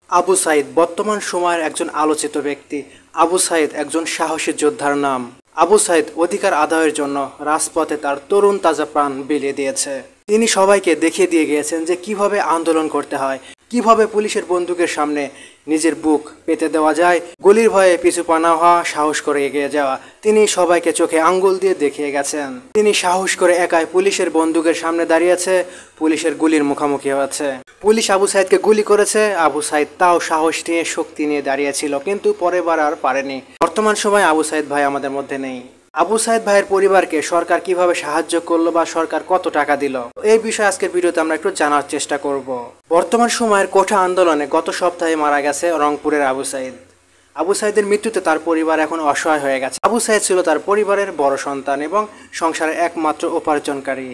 আবু সাইদ বর্তমান সময়ের একজন আলোচিত ব্যক্তি। আবু সাইদ একজন সাহসী যোদ্ধার নাম। আবু সাইদ অধিকার আদায়ের জন্য রাজপথে তার তরুণ তাজা প্রাণ বিলিয়ে দিয়েছে। তিনি সবাইকে দেখিয়ে দিয়ে গিয়েছেন যে কিভাবে আন্দোলন করতে হয়, কিভাবে পুলিশের বন্দুকের সামনে নিজের বুক পেতে দেওয়া যায়, গুলির ভয়ে পিছু পা না হওয়া, সাহস করে এগিয়ে যাওয়া। তিনি সবাইকে চোখে আঙ্গুল দিয়ে দেখিয়ে গেছেন। তিনি সাহস করে একাই পুলিশের বন্দুকের সামনে দাঁড়িয়েছে, পুলিশের গুলির মুখোমুখি হয়েছে। পুলিশ আবু সাইদকে গুলি করেছে, আবু সাইদ তাও সাহস নিয়ে শক্তি নিয়ে দাঁড়িয়েছিল, কিন্তু পরের আর পারেনি। বর্তমান সময় আবু সাইদ ভাই আমাদের মধ্যে নেই। আবু সাইদ ভাইয়ের পরিবারকে সরকার কিভাবে সাহায্য করলো বা সরকার কত টাকা দিল, এই বিষয়ে আজকের ভিডিওতে আমরা একটু জানার চেষ্টা করব। বর্তমান সময়ের কোঠা আন্দোলনে গত সপ্তাহে মারা গেছে রংপুরের আবু সাইদ। আবু সাইদের মৃত্যুতে তার পরিবার এখন অসহায় হয়ে গেছে। আবু সাইদ ছিল তার পরিবারের বড় সন্তান এবং সংসারের একমাত্র উপার্জনকারী।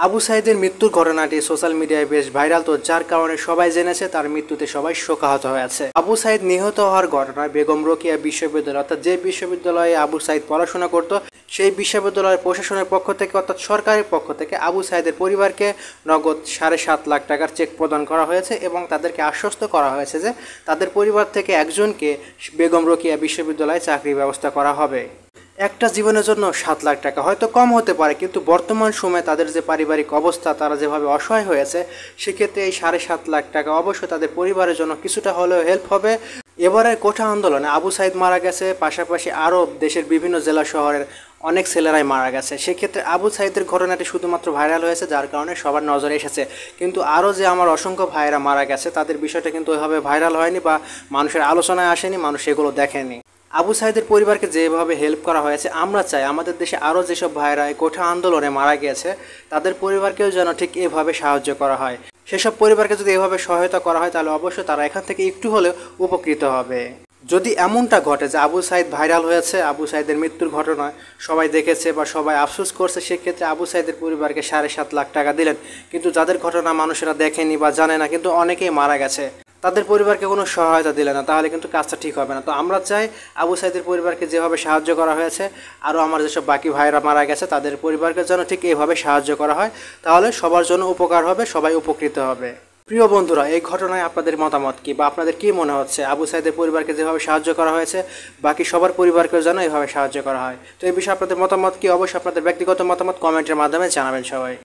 আবু সাইদের মৃত্যুর ঘটনাটি সোশ্যাল মিডিয়ায় বেশ ভাইরাল, তো যার কারণে সবাই জেনেছে, তার মৃত্যুতে সবাই শোকাহত হয়েছে। আবু সাইদ নিহত হওয়ার ঘটনায় বেগম রোকেয়া বিশ্ববিদ্যালয়, অর্থাৎ যে বিশ্ববিদ্যালয়ে আবু সাইদ পড়াশোনা করত, সেই বিশ্ববিদ্যালয়ের প্রশাসনের পক্ষ থেকে, অর্থাৎ সরকারের পক্ষ থেকে আবু সাইদের পরিবারকে নগদ 7.5 লাখ টাকার চেক প্রদান করা হয়েছে এবং তাদেরকে আশ্বস্ত করা হয়েছে যে তাদের পরিবার থেকে একজনকে বেগম রোকেয়া বিশ্ববিদ্যালয়ে চাকরির ব্যবস্থা করা হবে। একটা জীবনের জন্য 7 লাখ টাকা হয়তো কম হতে পারে, কিন্তু বর্তমান সময়ে তাদের যে পারিবারিক অবস্থা, তারা যেভাবে অসহায় হয়েছে, সেক্ষেত্রে এই 7.5 লাখ টাকা অবশ্যই তাদের পরিবারের জন্য কিছুটা হলেও হেল্প হবে। এবারের কোঠা আন্দোলনে আবু সাইদ মারা গেছে, পাশাপাশি আরও দেশের বিভিন্ন জেলা শহরের অনেক ছেলেরাই মারা গেছে। সেক্ষেত্রে আবু সাইদের ঘটনাটি শুধুমাত্র ভাইরাল হয়েছে, যার কারণে সবার নজরে এসেছে। কিন্তু আরও যে আমার অসংখ্য ভাইয়েরা মারা গেছে, তাদের বিষয়টা কিন্তু ওইভাবে ভাইরাল হয়নি বা মানুষের আলোচনায় আসেনি, মানুষ এগুলো দেখেনি। আবু সাইদের পরিবারকে যেভাবে হেল্প করা হয়েছে, আমরা চাই আমাদের দেশে আরও যেসব ভাইরা এই কোঠা আন্দোলনে মারা গিয়েছে, তাদের পরিবারকেও যেন ঠিক এভাবে সাহায্য করা হয়। সেসব পরিবারকে যদি এভাবে সহায়তা করা হয়, তাহলে অবশ্যই তারা এখান থেকে একটু হলেও উপকৃত হবে। যদি এমনটা ঘটে যে আবু সাইদ ভাইরাল হয়েছে, আবু সাইদের মৃত্যুর ঘটনায় সবাই দেখেছে বা সবাই আফসোস করছে, সেক্ষেত্রে আবু সাইদের পরিবারকে 7.5 লাখ টাকা দিলেন, কিন্তু যাদের ঘটনা মানুষেরা দেখেনি বা জানে না, কিন্তু অনেকেই মারা গেছে, তাদের পরিবারকে কোনো সহায়তা দিলে না, তাহলে কিন্তু কাজটা ঠিক হবে না। তো আমরা চাই আবু সাইদের পরিবারকে যেভাবে সাহায্য করা হয়েছে, আরও আমার যেসব বাকি ভাইরা মারা গেছে, তাদের পরিবারকে যেন ঠিক এইভাবে সাহায্য করা হয়, তাহলে সবার জন্য উপকার হবে, সবাই উপকৃত হবে। প্রিয় বন্ধুরা, এই ঘটনায় আপনাদের মতামত কি, বা আপনাদের কি মনে হচ্ছে? আবু সাইদের পরিবারকে যেভাবে সাহায্য করা হয়েছে, বাকি সবার পরিবারকেও যেন এইভাবে সাহায্য করা হয়। তো এই বিষয়ে আপনাদের মতামত কি? অবশ্যই আপনাদের ব্যক্তিগত মতামত কমেন্টের মাধ্যমে জানাবেন সবাই।